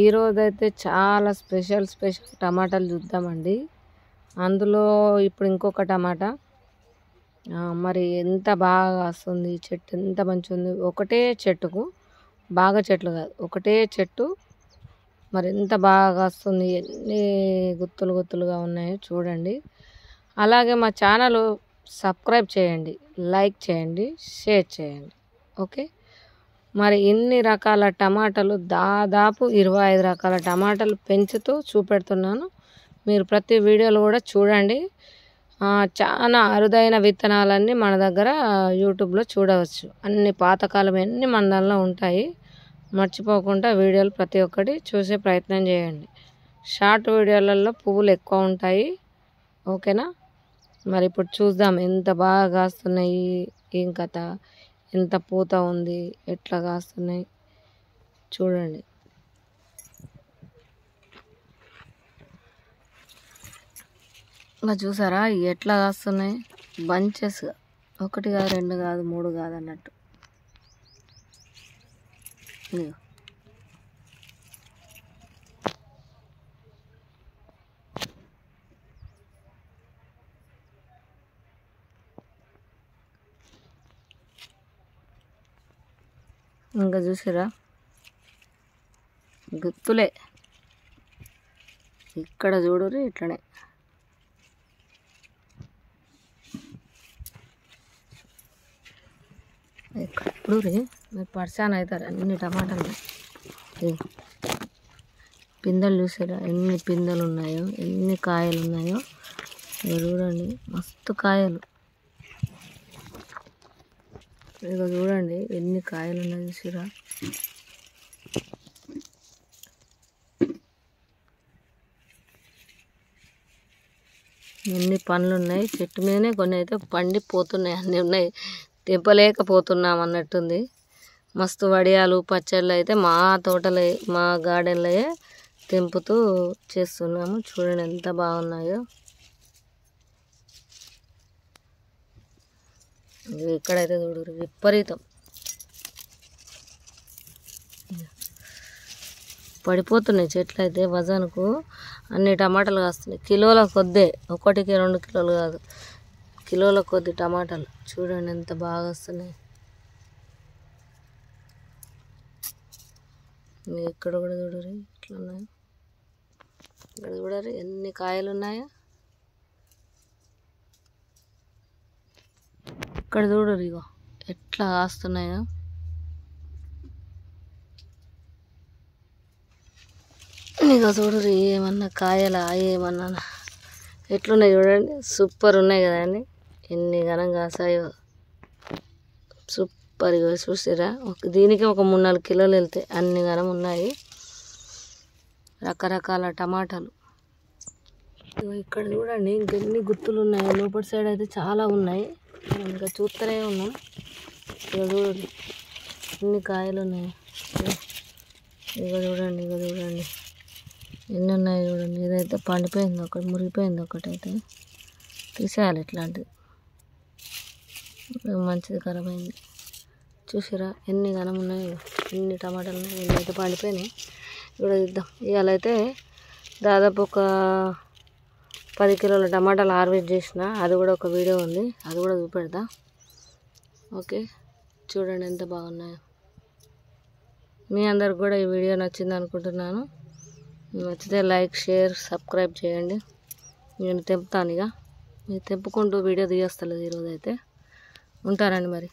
ఈరోజైతే చాలా స్పెషల్ టమాటాలు చూద్దామండి. అందులో ఇప్పుడు ఇంకొక టమాటా మరి ఎంత బాగా వస్తుంది. చెట్టు ఎంత మంచిగా ఉంది. ఒకటే చెట్టుకు బాగా చెట్లు కాదు, ఒకటే చెట్టు మరి ఎంత బాగా వస్తుంది. ఎన్ని గుత్తులుగా ఉన్నాయో చూడండి. అలాగే మా ఛానల్ సబ్స్క్రైబ్ చేయండి, లైక్ చేయండి, షేర్ చేయండి. ఓకే, మరి ఇన్ని రకాల టమాటాలు, దాదాపు 25 రకాల టమాటాలు పెంచుతూ చూపెడుతున్నాను. మీరు ప్రతి వీడియోలో కూడా చూడండి. చాలా అరుదైన విత్తనాలన్నీ మన దగ్గర యూట్యూబ్లో చూడవచ్చు. అన్ని పాతకాలం అన్నీ మన దానిలో ఉంటాయి. మర్చిపోకుండా వీడియోలు ప్రతి ఒక్కటి చూసే ప్రయత్నం చేయండి. షార్ట్ వీడియోలలో పువ్వులు ఎక్కువ ఉంటాయి. ఓకేనా, మరి ఇప్పుడు చూద్దాం ఎంత బాగా కాస్తున్నాయి, ఏం కథ, ఎంత పూత ఉంది, ఎట్లా కాస్తున్నాయి చూడండి. ఇంకా చూసారా ఎట్లా కాస్తున్నాయి. బంచెస్, ఒకటి కాదు, రెండు కాదు, మూడు కాదు అన్నట్టు. ఇంకా చూసారా గుత్తులే. ఇక్కడ చూడరు ఇట్లనే. ఇక్కడ ఇప్పుడు మీరు పరిశాన్ అవుతారు. అన్ని టమాటాలు పిందెలు చూసారా ఎన్ని పిందెలు ఉన్నాయో, ఎన్ని కాయలు ఉన్నాయో. చూడండి మస్తు కాయలు. ఇక చూడండి ఎన్ని కాయలు ఉన్నాయి చూసిరా. ఎన్ని పండ్లు ఉన్నాయి చెట్టు మీదనే. కొన్ని అయితే పండిపోతున్నాయి, అన్నీ ఉన్నాయి, తెంపలేకపోతున్నాం అన్నట్టుంది. మస్తు వడియాలు, పచ్చళ్ళు అయితే మా తోటలో, మా గార్డెన్లో తెంపుతూ చేస్తున్నాము. చూడండి ఎంత బాగున్నాయో. ఇక్కడైతే చూడరు విపరీతం పడిపోతున్నాయి చెట్లు అయితే. వజన్కు అన్ని టమాటాలు కాస్తున్నాయి. కిలోల కొద్దే, ఒకటికి 2 కిలోలు కాదు, కిలోల కొద్ది టమాటాలు. చూడండి ఎంత బాగా వస్తున్నాయి. ఇక్కడ కూడా చూడరు ఇట్లా ఉన్నాయి. ఇక్కడ చూడరు ఎన్ని కాయలు ఉన్నాయో. ఇక్కడ చూడరు ఇగో ఎట్లా కాస్తున్నాయో. ఇక చూడరు ఏమన్నా కాయలా, ఏమన్నా ఎట్లున్నాయి చూడండి. సూపర్ ఉన్నాయి కదండి. ఎన్ని ఘనం కాసాయో సూపర్. ఇగో చూసారా, దీనికి ఒక 3-4 కిలోలు వెళ్తాయి, అన్ని ఘనం ఉన్నాయి. రకరకాల టమాటాలు. ఇక్కడ చూడండి ఇంకెన్ని గుత్తులు ఉన్నాయి. లోపల సైడ్ అయితే చాలా ఉన్నాయి, ఇంకా చూస్తూనే ఉన్నాం. ఇక చూడండి ఎన్ని కాయలు ఉన్నాయి. ఇక చూడండి ఎన్ని ఉన్నాయి చూడండి. ఇదైతే పండిపోయింది, ఒకటి మురిగిపోయింది, ఒకటైతే తీసేయాలి. ఇట్లాంటిది మంచిది ఖరాబ్ అయింది. చూసారా ఎన్ని ఘనం ఉన్నాయో, ఎన్ని టమాటాలు ఉన్నాయి. ఎన్ని అయితే పండిపోయినాయి. ఇప్పుడు ఇద్దాం. ఇవాళ అయితే దాదాపు ఒక 10 కిలోల టమాటాలు హార్వెస్ట్ చేసిన. అది కూడా ఒక వీడియో ఉంది, అది కూడా చూపెడతా. ఓకే, చూడండి ఎంత బాగున్నాయో. మీ అందరికి కూడా ఈ వీడియో నచ్చింది అనుకుంటున్నాను. నచ్చితే లైక్, షేర్, సబ్స్క్రైబ్ చేయండి. నేను తెంపుతాను. ఇక మీరు తెంపుకుంటూ వీడియో తీయస్తలేదు ఈరోజు అయితే. ఉంటానండి మరి.